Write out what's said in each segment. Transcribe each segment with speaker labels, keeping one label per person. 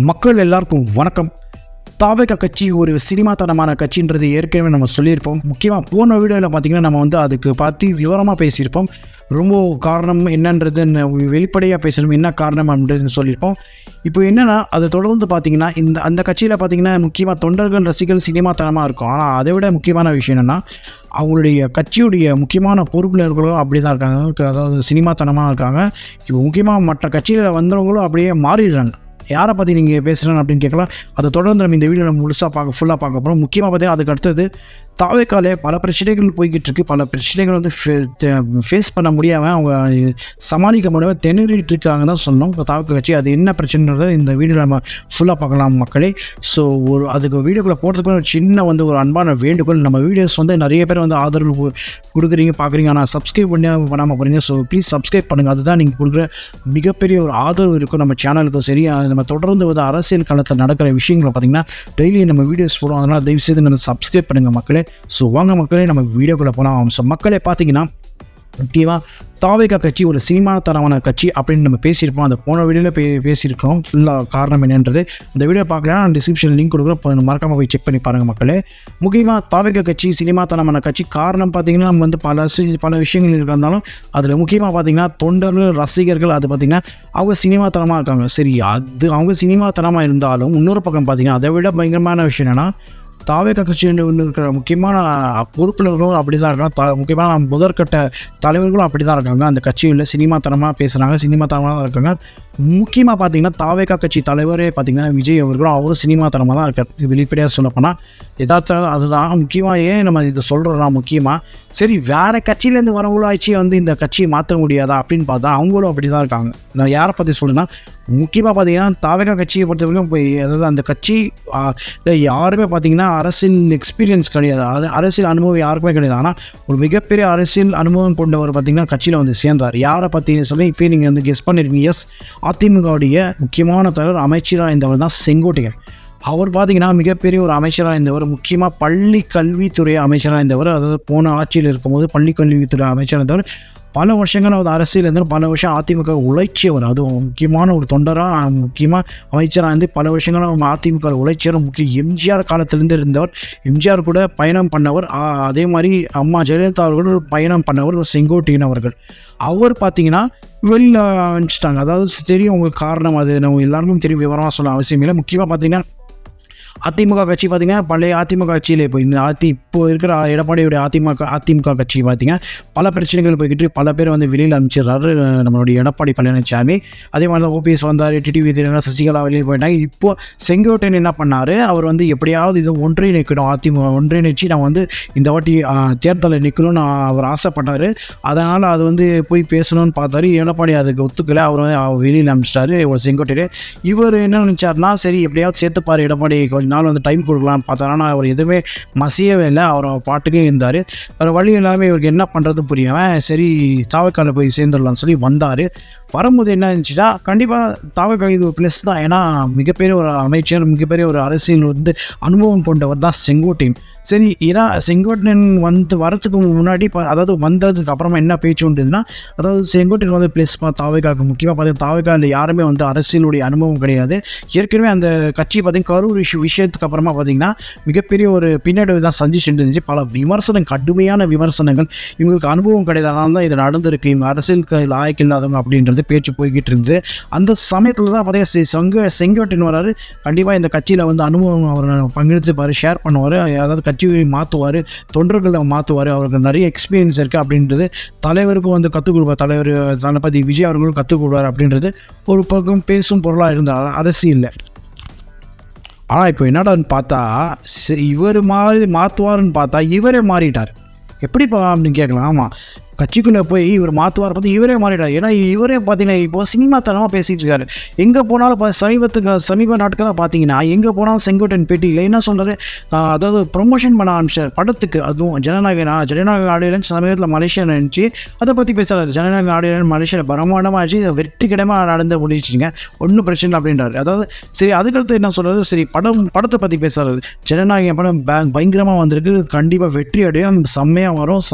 Speaker 1: மக்கள் எல்லாருக்கும் வணக்கம். தாவேகா கட்சி ஒரு சினிமாத்தனமான கட்சின்றது ஏற்கனவே நம்ம சொல்லியிருப்போம். முக்கியமாக போன வீடியோவில் பார்த்திங்கன்னா நம்ம அதுக்கு பார்த்து விவரமாக பேசியிருப்போம். ரொம்ப காரணம் என்னன்றது வெளிப்படையாக பேசணும், என்ன காரணம் அப்படின்னு சொல்லியிருப்போம். இப்போ என்னென்னா அதை தொடர்ந்து பார்த்திங்கன்னா அந்த கட்சியில் பார்த்திங்கன்னா முக்கியமாக தொண்டர்கள் ரசிகர்கள் சினிமாத்தனமாக இருக்கும். ஆனால் அதை விட முக்கியமான விஷயம் என்னென்னா அவங்களுடைய கட்சியுடைய முக்கியமான பொறுப்பினர்களும் அப்படி தான் இருக்காங்க, அதாவது சினிமாத்தனமாக இருக்காங்க. இப்போ முக்கியமாக மற்ற கட்சியில் வந்தவங்களும் அப்படியே மாறிடுறாங்க. யாரை பற்றி நீங்கள் பேசுகிறேன் அப்படின்னு கேட்கலாம். அதை தொடர்ந்து நம்ம இந்த வீடியோவில் முழுசாக ஃபுல்லாக பார்க்க போகிறோம். முக்கியமாக பார்த்தீங்கன்னா அதுக்கு அடுத்தது தாவேக்காலே பல பிரச்சனைகள் போய்கிட்டு இருக்குது. பல பிரச்சனைகள் ஃபேஸ் பண்ண முடியாமல் அவங்க சமாளிக்க முடியாமல் திணறிட்டு இருக்காங்க தான் சொல்லணும் இப்போ தாவேக்கா கட்சி. அது என்ன பிரச்சனைன்றதை இந்த வீடியோவில் நம்ம ஃபுல்லாக பார்க்கலாம் மக்களே. ஸோ அதுக்கு வீடியோக்குள்ளே போகிறதுக்கு ஒரு சின்ன ஒரு அன்பான வேண்டுகோள். நம்ம வீடியோஸ் நிறைய பேர் ஆதரவு கொடுக்குறீங்க பார்க்குறீங்க, ஆனால் சப்ஸ்கிரைப் பண்ணாமல் போகிறீங்க. ஸோ ப்ளீஸ் சப்ஸ்கிரைப் பண்ணுங்கள். அதுதான் நீங்கள் கொடுக்குற மிகப்பெரிய ஒரு ஆதரவு இருக்கும் நம்ம சேனலுக்கும். சரி, நம்ம தொடர்ந்து அரசியல் காலத்தில் நடக்கிற விஷயங்களை பார்த்திங்கன்னா டெய்லி நம்ம வீடியோஸ் போடுவோம். அதனால் தயவுசெய்து நம்ம சப்ஸ்கிரைப் பண்ணுங்கள் மக்களே. ஸோ வாங்க மக்களே நம்ம வீடியோக்குள்ளே போகலாம். ஸோ மக்களே பார்த்தீங்கன்னா முக்கியமாக தாவேகா கட்சி ஒரு சினிமாத்தனமான கட்சி அப்படின்னு நம்ம பேசியிருப்போம். அந்த போன வீடியோவில் பேசியிருக்கோம் ஃபுல்லாக காரணம் என்னன்றது. இந்த வீடியோ பார்க்கலாம், டிஸ்கிரிப்ஷன் லிங்க் கொடுக்குறோம், மறக்காமல் போய் செக் பண்ணி பாருங்கள் மக்களே. முக்கியமாக தாவேகா கட்சி சினிமாத்தனமான கட்சி காரணம் பார்த்திங்கன்னா நம்ம பல விஷயங்கள் இருந்தாலும் அதில் முக்கியமாக பார்த்திங்கன்னா தொண்டர்கள் ரசிகர்கள் அது பார்த்திங்கன்னா அவங்க சினிமாத்தனமாக இருக்காங்க. சரி, அது அவங்க சினிமாத்தனமாக இருந்தாலும் இன்னொரு பக்கம் பார்த்திங்கன்னா அதை விட பயங்கரமான விஷயம் என்னென்னா தாவேகா கட்சியில் இருக்கிற முக்கியமான பொறுப்பினர்களும் அப்படி தான் இருக்காங்க. முக்கியமான முதற்கட்ட தலைவர்களும் அப்படி தான் இருக்காங்க. அந்த கட்சியில் சினிமாத்தனமாக பேசுகிறாங்க, சினிமாத்தனமாக தான் இருக்காங்க. முக்கியமாக பார்த்தீங்கன்னா தாவேகா கட்சி தலைவரே பார்த்திங்கன்னா விஜய் அவரும் சினிமாத்தனமாக தான் இருக்கார். வெளிப்படையாக சொல்லப்போனால் எதாச்சும் அதுதான் முக்கியமாக. ஏன் நம்ம இதை சொல்கிறோன்னா முக்கியமாக சரி வேறு கட்சியிலேருந்து வரவங்களும் ஆச்சு இந்த கட்சியை மாற்ற முடியாதா அப்படின்னு பார்த்தா அவங்களும் அப்படி தான் இருக்காங்க. நான் யாரை பற்றி சொல்லுன்னா முக்கியமாக பார்த்தீங்கன்னா தாவேகா கட்சியை பொறுத்தவரைக்கும் அதாவது அந்த கட்சி யாருமே பார்த்திங்கன்னா அரசியல் எக்ஸ்பீரியன்ஸ் கிடையாது, அரசியல் அனுபவம் யாருக்குமே கிடையாது. ஆனால் ஒரு மிகப்பெரிய அரசியல் அனுபவம் கொண்டவர் பார்த்திங்கன்னா கட்சியில் சேர்ந்தார். யாரை பற்றி சொல்லி இப்போ நீங்கள் கெஸ் பண்ணியிருக்கீங்க. எஸ், அதிமுகவுடைய முக்கியமான தலைவர் அமைச்சராக இருந்தவர் தான் செங்கோட்டையன். அவர் பார்த்திங்கன்னா மிகப்பெரிய ஒரு அமைச்சராக இருந்தவர். முக்கியமாக பள்ளி கல்வித்துறை அமைச்சராக இருந்தவர். அதாவது போன ஆட்சியில் இருக்கும்போது பள்ளி கல்வித்துறை அமைச்சராக இருந்தவர். பல வருஷங்கள் அரசியல் இருந்தாலும் பல வருஷம் அதிமுக உழைச்சியவர். அதுவும் முக்கியமான ஒரு தொண்டராக முக்கியமாக அமைச்சராக இருந்து பல வருஷங்கள் அவங்க அதிமுக உழைச்சியவர். முக்கிய எம்ஜிஆர் காலத்திலேருந்து இருந்தவர். எம்ஜிஆர் கூட பயணம் பண்ணவர். அதே மாதிரி அம்மா ஜெயலலிதா அவர்கள் பயணம் பண்ணவர் செங்கோட்டையன் அவர்கள். அவர் பார்த்திங்கன்னா வெளியில் அனுப்பிச்சிட்டாங்க. அதாவது தெரியும் உங்களுக்கு காரணம், அது நம்ம எல்லாருக்கும் தெரியும், விவரமாக சொல்ல அவசியம் இல்லை. முக்கியமாக பார்த்திங்கன்னா அதிமுக கட்சி பார்த்திங்கன்னா பழைய அதிமுக கட்சியில் இப்போ இருக்கிற எடப்பாடியுடைய அதிமுக கட்சி பார்த்திங்கன்னா பல பிரச்சனைகள் போய்கிட்டு பல பேர் வெளியில் அனுப்பிச்சிடுறாரு நம்மளுடைய எடப்பாடி பழனிசாமி. அதே மாதிரி தான் ஓபிஎஸ் வந்தார், டிடிவி தினகரன், சசிகலா வெளியில் போயிட்டாங்க. இப்போது செங்கோட்டையன் என்ன பண்ணார், அவர் எப்படியாவது இது ஒன்றிணைக்கணும், அதிமுக ஒன்றிணைச்சு நான் இந்த வாட்டி தேர்தலில் நிற்கணும்னு அவர் ஆசைப்பட்டார். அதனால் அது போய் பேசணும்னு பார்த்தாரு. எடப்பாடி அதுக்கு ஒத்துக்கலை. அவர் வெளியில் அனுப்பிச்சிட்டாரு செங்கோட்டையன். இவர் என்ன நினச்சார்னா சரி எப்படியாவது சேர்த்துப்பார் எடப்பாடி, கொஞ்ச நாள் டைம் கொடுக்கலாம்னு பார்த்தாரு. ஆனால் அவர் எதுவுமே மசியவே இல்லை, அவர் பாட்டுக்கே இருந்தார். அவர் வழி எல்லாமே இவருக்கு என்ன பண்ணுறது புரியாமல் சரி தாவேக்காவில் போய் சேர்ந்துடலாம்னு சொல்லி வந்தார். வரும்போது என்ன இருந்துச்சுன்னா கண்டிப்பாக தாவேக்கா இது ஒரு ப்ளஸ் தான். ஏன்னா மிகப்பெரிய ஒரு அமைச்சர், மிகப்பெரிய ஒரு அரசியல் அனுபவம் கொண்டவர் தான் செங்கோட்டையன். சரி, ஏன்னா செங்கோட்டையன் வரத்துக்கு முன்னாடி அதாவது வந்ததுக்கு அப்புறமா என்ன பேச்சு உண்டுதுன்னா அதாவது செங்கோட்டையன் ப்ளஸ் தாவேக்காவுக்கு முக்கியமாக பார்த்தீங்கன்னா தாவேக்காவில் யாருமே அரசியலுடைய அனுபவம் கிடையாது. ஏற்கனவே அந்த கட்சி பார்த்திங்கன்னா கரூர் விஷயத்துக்கு அப்புறமா பார்த்திங்கன்னா மிகப்பெரிய ஒரு பின்னடைவு தான் சந்திச்சுட்டு இருந்துச்சு. பல கடுமையான விமர்சனங்கள், இவங்களுக்கு அனுபவம் கிடையாதனால தான் இது நடந்திருக்கு, இவங்க அரசியலுக்கு லாயக்கு இல்லாதவங்க அப்படின்றது பேச்சு போய்கிட்டு இருந்தது. அந்த சமயத்தில் தான் பார்த்தீங்கன்னா செங்கோட்டையன் வராரு. கண்டிப்பாக இந்த கட்சியில் அனுபவம் அவர் பங்கெடுத்துப்பார், ஷேர் பண்ணுவார், அதாவது கட்சியை மாற்றுவார், தொண்டர்களை மாற்றுவார், அவருக்கு நிறைய எக்ஸ்பீரியன்ஸ் இருக்குது அப்படின்றது தலைவருக்கும் கற்றுக் கொடுப்பார். தலைவர் தளபதி விஜய் அவர்களும் கற்றுக் கொடுப்பார் அப்படின்றது ஒரு பக்கம் பேசும் பொருளாக இருந்தால் அரசியலில். ஆனால் இப்போ என்னடான்னு பார்த்தா இவர் மாதிரி மாற்றுவார்னு பார்த்தா இவரே மாறிட்டார். எப்படிப்பா அப்படின்னு கேட்கலாம். ஆமாம், கட்சிக்குள்ளே போய் இவர் மாற்றுவார் பார்த்து இவரே மாறிட்டார். ஏன்னா இவரே பார்த்தீங்கன்னா இப்போது சினிமாத்தனமாக பேசிகிட்டு இருக்காரு. எங்கே போனாலும் சமீப நாட்களாக பார்த்தீங்கன்னா எங்கே போனாலும் செங்கோட்டையன் பேட்டியில் என்ன சொல்கிறாரு, அதாவது ப்ரொமோஷன் பண்ண ஆரம்பிச்சார் படத்துக்கு. அதுவும் ஜனநாயக ஆடியன்ஸ் சமீபத்தில் மலேசியா நினச்சி அதை பற்றி பேசுகிறாரு. ஜனநாயக ஆடியன்ஸ் மலேசியாவில் பிரமாண்டமாகிடுச்சு, வெற்றிகரமாக நடந்து முடிச்சுங்க, ஒன்றும் பிரச்சனை இல்லை அப்படின்றாரு. அதாவது சரி, அதுக்கடுத்து என்ன சொல்கிறாரு, சரி படத்தை பற்றி பேசுகிறாரு. ஜனநாயக படம் பயங்கரமாக வந்திருக்கு, கண்டிப்பாக வெற்றி அடையும், செம்மையாக வரும்,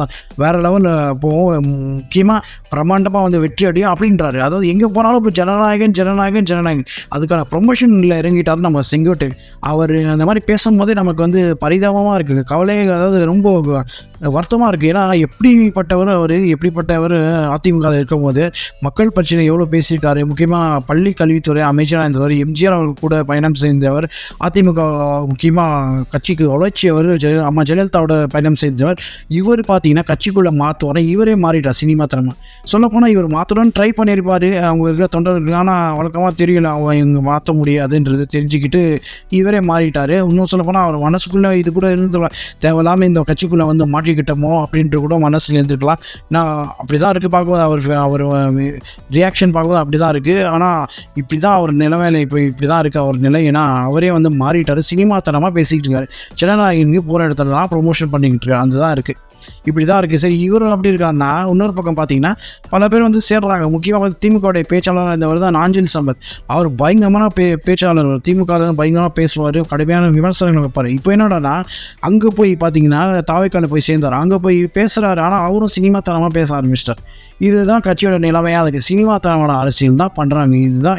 Speaker 1: வேறு லெவலில் இருக்கும், முக்கியமாக பிரம்மாண்டமாக வந்து வெற்றி அடையும் அப்படின்றாரு. அதாவது எங்கே போனாலும் இப்போ ஜனநாயகன் அதுக்கான ப்ரொமோஷனில் இறங்கிட்டார் நம்ம செங்கோட்டையன். அவர் அந்த மாதிரி பேசும்போதே நமக்கு வந்து பரிதாபமாக இருக்குது, அதாவது ரொம்ப வருத்தமாக இருக்குது. ஏன்னா எப்படிப்பட்டவர் அதிமுக இருக்கும்போது மக்கள் பிரச்சனை எவ்வளோ பேசியிருக்காரு. முக்கியமாக பள்ளி கல்வித்துறை அமைச்சராக இருந்தவர், எம்ஜிஆர் அவர்கள் கூட பயணம் செய்தவர், அதிமுக முக்கியமாக கட்சிக்கு உழைச்சியவர், அம்மா ஜெயலலிதாவோட பயணம் செய்தவர். இவர் பார்த்தீங்கன்னா கட்சிக்குள்ளே மாற்றுவார், இவரே மாறிட்டார் சினிமா தரமாக. சொல்லப்போனால் இவர் மாற்றணும்னு ட்ரை பண்ணியிருப்பார் அவங்க இருக்கிற தொண்டர்கள், ஆனால் வழக்கமாக தெரியல அவங்க இங்கே மாற்ற முடியாதுன்றது தெரிஞ்சுக்கிட்டு இவரே மாறிட்டார். இன்னும் சொல்லப்போனால் அவர் மனசுக்குள்ளே இது கூட இருந்து தேவையில்லாமல் இந்த கட்சிக்குள்ளே வந்து மாற்றிக்கிட்டோமோ அப்படின்ட்டு கூட மனசில் இருந்துருக்கலாம். நான் அப்படி தான் இருக்குது பார்க்கும்போது, அவர் ரியாக்ஷன் பார்க்கும்போது அப்படி தான் இருக்குது. ஆனால் இப்படி தான் அவர் நிலைமையில இப்போ இப்படி தான் இருக்குது அவர் நிலை. ஏன்னா அவரே வந்து மாறிட்டார், சினிமா தனமாக பேசிக்கிட்டு இருக்காரு, ஜனநாயகனுக்கு போகிற இடத்துலலாம் ப்ரொமோஷன் பண்ணிக்கிட்டு இருக்காரு. அந்த தான் இருக்குது, இப்படி தான் இருக்குது. சரி, இவரும் அப்படி இருக்காருன்னா இன்னொரு பக்கம் பார்த்தீங்கன்னா பல பேர் வந்து சேர்றாங்க. முக்கியமாக திமுகவுடைய பேச்சாளராக இருந்தவர் தான் நாஞ்சில் சம்பத். அவர் பயங்கரமான பேச்சாளர், திமுக பயங்கரமாக பேசுவார், கடுமையான விமர்சனங்கள் வைப்பார். இப்போ என்னடானா அங்கே போய் பார்த்தீங்கன்னா தாவைக்கால போய் சேர்ந்தார், அங்கே போய் பேசுகிறாரு. ஆனால் அவரும் சினிமா தனமாக பேச ஆரம்பிச்சிட்டார். இதுதான் கட்சியோட நிலைமையாக இருக்குது, சினிமா தனமான அரசியல் தான் பண்ணுறாங்க.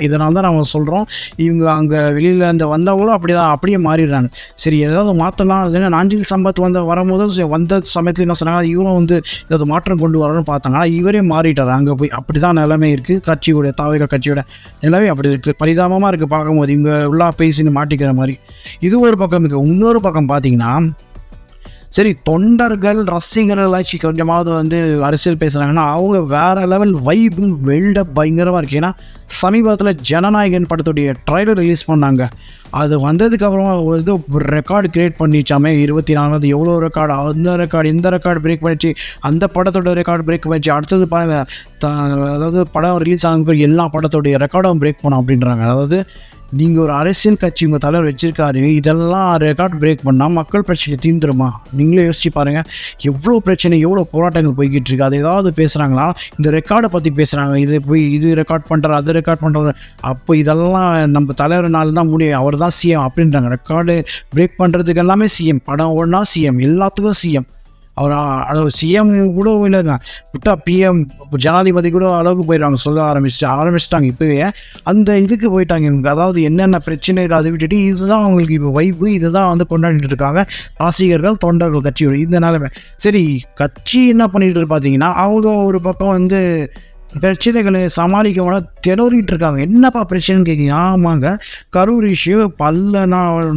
Speaker 1: இதனால தான் நம்ம சொல்கிறோம், இவங்க அங்கே வெளியில் இந்த வந்தவங்களும் அப்படியே மாறிடுறாங்க. சரி, ஏதாவது மாற்றலாம். ஏன்னா நாஞ்சில் சம்பத் வரும்போது வந்த சமயத்தில் என்ன சொன்னாங்க, இவரும் வந்து ஏதாவது மாற்றம் கொண்டு வரணும்னு பார்த்தாங்க. ஆனால் இவரே மாறிட்டார் அங்கே போய். அப்படி தான் நிலைமை இருக்குது, கட்சியோட தாவேகா கட்சியோட நிலைமை அப்படி இருக்குது. பரிதாபமாக இருக்குது பார்க்கும்போது, இவங்க உள்ளா பேசின்னு மாட்டிக்கிற மாதிரி. இது ஒரு பக்கம் இருக்குது. இன்னொரு பக்கம் பார்த்தீங்கன்னா சரி, தொண்டர்கள் ரசிகர்களாச்சு கொஞ்சமாவது வந்து அரசியல் பேசுகிறாங்கன்னா அவங்க வேறு லெவல் வைப்பு வெல்டப் பயங்கரமாக இருக்குது. ஏன்னா சமீபத்தில் ஜனநாயகன் படத்துடைய ட்ரைலர் ரிலீஸ் பண்ணாங்க. அது வந்ததுக்கப்புறமா இது ரெக்கார்டு கிரியேட் பண்ணிச்சாமே, 24 எவ்வளோ ரெக்கார்டு, இந்த ரெக்கார்டு பிரேக் பண்ணிச்சு, அந்த படத்தோட ரெக்கார்டு பிரேக் பண்ணிச்சு. அடுத்தது பாருங்கள், அதாவது படம் ரிலீஸ் ஆகும் எல்லா படத்தோடைய ரெக்கார்டும் பிரேக் பண்ணோம் அப்படின்றாங்க. அதாவது நீங்கள் ஒரு அரசியல் கட்சி உங்கள் தலைவர் வச்சுருக்காரு, இதெல்லாம் ரெக்கார்ட் பிரேக் பண்ணால் மக்கள் பிரச்சனை தீர்ந்துருமா? நீங்களே யோசிச்சு பாருங்கள், எவ்வளோ பிரச்சனை, எவ்வளோ போராட்டங்கள் போய்கிட்டு இருக்குது. அது ஏதாவது பேசுகிறாங்களா? இந்த ரெக்கார்டை பற்றி பேசுகிறாங்க, இது ரெக்கார்ட் பண்ணுறாரு, அது ரெக்கார்ட் பண்ணுறாரு. அப்போ இதெல்லாம் நம்ம தலைவர்னால தான் முடியும், அவர் தான் சிஎம் அப்படின்றாங்க. ரெக்கார்டு பிரேக் பண்ணுறதுக்கு எல்லாமே சிஎம், படம் ஓடனா சிஎம், எல்லாத்துக்கும் சிஎம். அவர் சிஎம் கூட இல்லைங்க, விட்டா பிஎம் ஜனாதிபதி கூட அளவுக்கு போயிடுவாங்க, சொல்ல ஆரம்பிச்சிட்டாங்க. இப்போவே அந்த இதுக்கு போயிட்டாங்க. அதாவது என்னென்ன பிரச்சனை அதை விட்டுட்டு இதுதான் அவங்களுக்கு இப்போ வைப்பு, இதுதான் வந்து கொண்டாடிட்டு இருக்காங்க ரசிகர்கள், தொண்டர்கள், கட்சியோட இந்த நிலைமை. சரி, கட்சி என்ன பண்ணிட்டு பார்த்தீங்கன்னா அவங்க ஒரு பக்கம் வந்து பிரச்சனைகளை சமாளிக்க திணறிட்டு இருக்காங்க. என்னப்பா பிரச்சனைன்னு கேட்குறீங்க? ஆமாங்க, கரூர் இஷ்யூ பல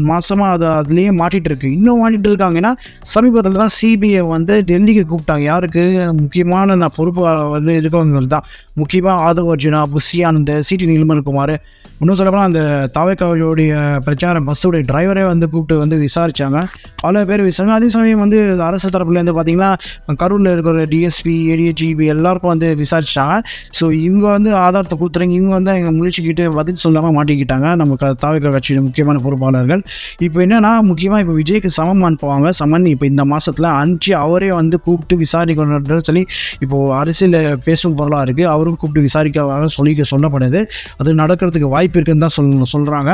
Speaker 1: மாதமாக அதுலேயே மாட்டிகிட்டு இருக்கு, இன்னும் மாட்டிகிட்டு இருக்காங்க. ஏன்னா சமீபத்தில் தான் சிபிஐ வந்து டெல்லிக்கு கூப்பிட்டாங்க. யாருக்கு? முக்கியமான பொறுப்பு வந்து இருக்கவங்க தான், முக்கியமாக ஆதவ் அர்ஜுனா, புஷியானந்த், சிடி நிர்மல்குமார், இன்னும் சொல்லப்போனால் அந்த தாவேக்காவுடைய பிரச்சார பஸ்ஸுடைய டிரைவரே வந்து கூப்பிட்டு வந்து விசாரித்தாங்க. பல பேர் விசாரிச்சாங்க. அதே சமயம் வந்து அரசு தரப்புலேருந்து பார்த்திங்கன்னா கரூரில் இருக்கிற டிஎஸ்பி, ஏடிஜிபி எல்லாருக்கும் வந்து விசாரிச்சிட்டாங்க. ஸோ இவங்க வந்து ஆதாரத்தை கொடுத்துறாங்க, இவங்க வந்து எங்கள் முயற்சிக்கிட்டு பதில் சொல்லாமல் மாட்டிக்கிட்டாங்க நமக்கு தாவேக்கா கட்சியோட முக்கியமான பொறுப்பாளர்கள். இப்போ என்னென்னா முக்கியமாக இப்போ விஜய்க்கு சமன் அனுப்புவாங்க. சமன் இப்போ இந்த மாதத்தில் அனுப்பிச்சு அவரே வந்து கூப்பிட்டு விசாரிக்கணுன்னு சொல்லி இப்போது அரசியல் பேசும் பொருளாக இருக்குது. அவரும் கூப்பிட்டு விசாரிக்க சொல்லப்படுது. அது நடக்கிறதுக்கு வாய்ப்பு இருக்குன்னு தான் சொல்கிறாங்க.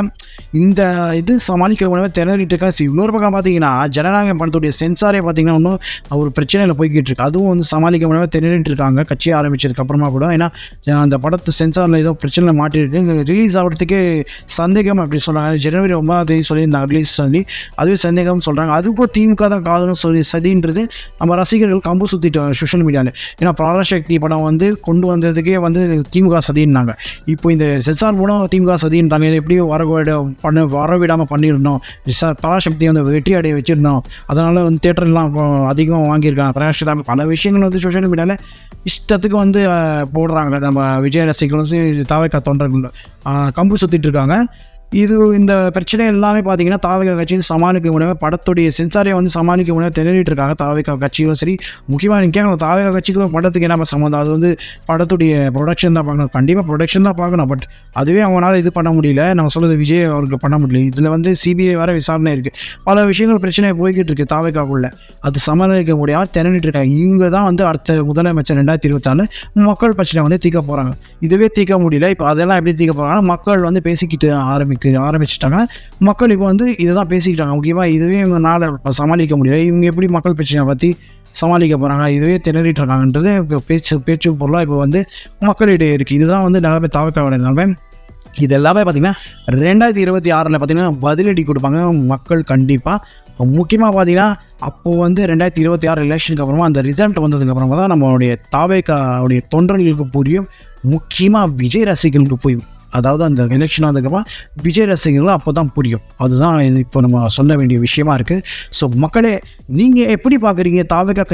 Speaker 1: இந்த இது சமாளிக்க முடியாமல் திணறிட்டு இருக்கா. இன்னொரு பக்கம் பார்த்தீங்கன்னா ஜனநாயகம் படத்துடைய சென்சாரே பார்த்தீங்கன்னா இன்னும் ஒரு பிரச்சனையில் போய்கிட்டு இருக்கு. அதுவும் வந்து சமாளிக்க முடியாமல் திணறிட்டு இருக்காங்க கட்சி ஆரம்பிச்சதுக்கு அப்புறமா கூட. ஏன்னா அந்த படத்து சென்சாரில் ஏதோ பிரச்சனை மாட்டிருக்கு, ரிலீஸ் ஆகிறதுக்கே சந்தேகம் அப்படி சொல்கிறாங்க. ஜனவரி 9 சொல்லியிருந்தாங்க ரிலீஸ் சொல்லி, அதுவே சந்தேகம்னு சொல்கிறாங்க. அதுக்கும் திமுக தான் காதலும் சொல்லி சதின்றது நம்ம ரசிகர்கள் கம்பு சுற்றிட்டு சோஷியல் மீடியாவில். ஏன்னா பராசக்தி படம் வந்து கொண்டு வந்ததுக்கே வந்து திமுக சதின்னாங்க. இப்போ இந்த சென்சார் படம் திமுக சதின்றாங்க. எப்படியோ வரவிடாமல் பண்ணியிருந்தோம், பராசக்தி வந்து வெற்றி அடைய வச்சுருந்தோம், அதனால் வந்து தேட்டர்லாம் அதிகமாக வாங்கியிருக்காங்க. பராசக்தி பல விஷயங்கள் வந்து சோஷியல் மீடியாவில் இஷ்டத்துக்கு வந்து போடுறாங்க. நம்ம விஜய் ரசிகர்களும் தாவேக்கா தொண்டர்களும் கம்பு சுற்றிட்டு இருக்காங்க. இந்த பிரச்சனை எல்லாமே பார்த்தீங்கன்னா தாவேக்கா கட்சியில் சமாளிக்க முடியாமல், படத்துடைய சென்சாரை வந்து சமாளிக்க முடியாமல் திணறிட்டு இருக்காங்க தாவேக்கா கட்சியும் சரி. முக்கியமாக நீங்கள் தாவேக்கா கட்சிக்கும் படத்துக்கு என்ன சம்மந்தம்? அது வந்து படத்துடைய ப்ரொடக்ஷன் தான் பார்க்கணும், கண்டிப்பாக ப்ரொடக்ஷன் தான் பார்க்கணும். பட் அதுவே அவங்களால இது பண்ண முடியல, நம்ம சொல்கிறது விஜய் அவருக்கு பண்ண முடியல. இதில் வந்து சிபிஐ வர விசாரணை இருக்குது, பல விஷயங்கள் பிரச்சனை போய்கிட்டு இருக்குது தாவேக்காக்குள்ள. அது சமாளிக்க முடியாமல் திணறிட்டு இருக்காங்க. இவங்க தான் வந்து அடுத்த முதலமைச்சர் 2024 மக்கள் பிரச்சனை வந்து தீர்க்க போகிறாங்க. இதுவே தீர்க்க முடியல. இப்போ அதெல்லாம் எப்படி தீர்க்க போகிறாங்க? மக்கள் வந்து பேசிக்கிட்டு ஆரம்பிச்சிட்டாங்க. மக்கள் இப்போ வந்து இதை தான் பேசிக்கிட்டாங்க. முக்கியமாக இதுவே இவங்களால சமாளிக்க முடியல. இவங்க எப்படி மக்கள் பிரச்சனை பற்றி சமாளிக்க போகிறாங்க, இதுவே திணறிட்டு இருக்காங்கன்றது இப்போ பேச்சு பொருளாக இப்போ வந்து மக்களிடையே இருக்குது. இதுதான் வந்து நிலைமை தாவக்காவோட நிலைமை. இது எல்லாமே பார்த்திங்கன்னா 2026 பார்த்திங்கன்னா பதிலடி கொடுப்பாங்க மக்கள் கண்டிப்பாக. முக்கியமாக பார்த்திங்கன்னா அப்போது வந்து 2026 எலெக்ஷனுக்கு அப்புறமா அந்த ரிசல்ட் வந்ததுக்கப்புறமா தான் நம்மளுடைய தாவேக்காவுடைய தொண்டர்களுக்கு புரியும், முக்கியமாக விஜய் ரசிகர்களுக்கு புரியும். அதாவது அந்த எலெக்ஷன் ஆனதுக்கப்புறம் விஜய் ரசிகர்களும் அப்போ தான் புரியும். அதுதான் இப்போ நம்ம சொல்ல வேண்டிய விஷயமா இருக்குது. ஸோ மக்களே, நீங்கள் எப்படி பார்க்குறீங்க தாவேக்கா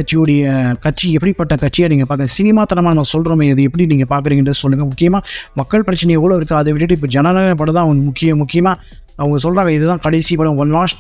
Speaker 1: கட்சி எப்படிப்பட்ட கட்சியை நீங்கள் பார்க்குறீங்க? சினிமாத்தனமாக நம்ம சொல்கிறோமே, இது எப்படி நீங்கள் பார்க்குறீங்கன்றது சொல்லுங்கள். முக்கியமாக மக்கள் பிரச்சனை எவ்வளோ இருக்குது, அதை விட்டுட்டு இப்போ ஜனநாயக படம் தான் முக்கியமாக அவங்க சொல்கிறாங்க இதுதான் கடைசி படம், ஒன் லாஸ்ட்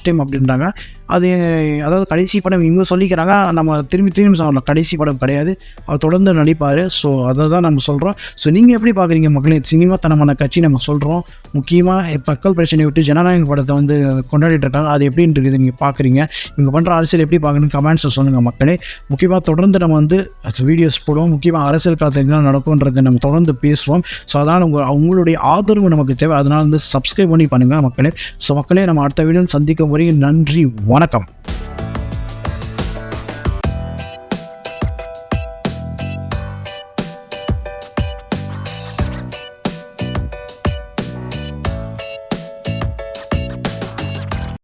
Speaker 1: டைம் அப்படின்றாங்க. அதாவது கடைசி படம் இவங்க சொல்லிக்கிறாங்க, நம்ம திரும்பி சொல்லலாம் கடைசி படம் கிடையாது, அவர் தொடர்ந்து நடிப்பார். ஸோ அதை தான் நம்ம சொல்கிறோம். ஸோ நீங்கள் எப்படி பார்க்குறீங்க மக்களே? சினிமாத்தனமான கட்சி நம்ம சொல்கிறோம், முக்கியமாக மக்கள் பிரச்சனையை விட்டு ஜனநாயக படத்தை வந்து கொண்டாடிட்டு இருக்காங்க, அது எப்படின்றது நீங்கள் பார்க்குறீங்க? இவங்க பண்ணுற அரசியல் எப்படி பார்க்குறீங்க கமெண்ட்ஸை சொல்லுங்கள் மக்களே. முக்கியமாக தொடர்ந்து நம்ம வந்து வீடியோஸ் போடுவோம், முக்கியமாக அரசியல் காலத்தில் என்ன நடக்கும்ன்றதை நம்ம தொடர்ந்து பேசுவோம். ஸோ அதனால் உங்களுடைய ஆதரவு நமக்கு தேவை. அதனால் வந்து சப்ஸ்கிரைப் பண்ணி பண்ணுங்கள் மக்களே. ஸோ மக்களே, நம்ம அடுத்த வீடியோவில் சந்திக்கும் வரை நன்றி, வணக்கம்.